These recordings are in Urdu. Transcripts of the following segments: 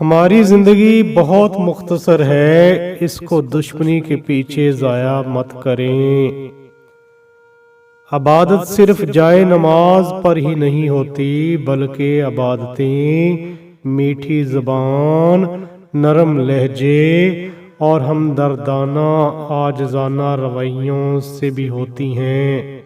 ہماری زندگی بہت مختصر ہے، اس کو دشمنی کے پیچھے ضائع مت کریں۔ عبادت صرف جائے نماز پر ہی نہیں ہوتی، بلکہ عبادتیں میٹھی زبان، نرم لہجے اور ہمدردانہ عاجزانہ رویوں سے بھی ہوتی ہیں۔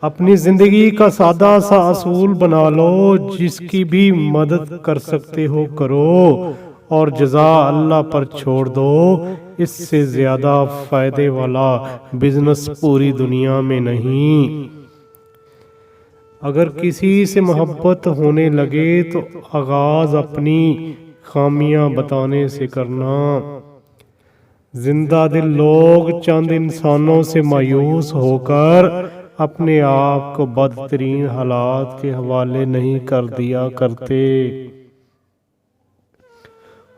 اپنی زندگی کا سادہ سا اصول بنا لو، جس کی بھی مدد کر سکتے ہو کرو اور جزا اللہ پر چھوڑ دو۔ اس سے زیادہ فائدے والا بزنس پوری دنیا میں نہیں۔ اگر کسی سے محبت ہونے لگے تو آغاز اپنی خامیاں بتانے سے کرنا۔ زندہ دل لوگ چند انسانوں سے مایوس ہو کر اپنے آپ کو بدترین حالات کے حوالے نہیں کر دیا کرتے۔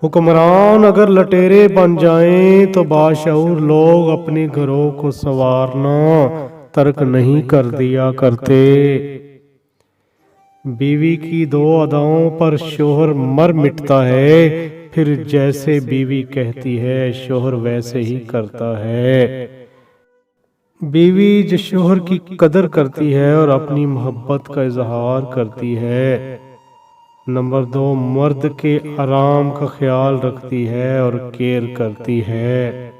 حکمران اگر لٹیرے بن جائیں تو باشعور لوگ اپنے گھروں کو سنوارنا ترک نہیں کر دیا کرتے۔ بیوی کی دو اداؤں پر شوہر مر مٹتا ہے، پھر جیسے بیوی کہتی ہے شوہر ویسے ہی کرتا ہے۔ بیوی جو شوہر کی قدر کرتی ہے اور اپنی محبت کا اظہار کرتی ہے۔ نمبر 2، مرد کے آرام کا خیال رکھتی ہے اور کیئر کرتی ہے۔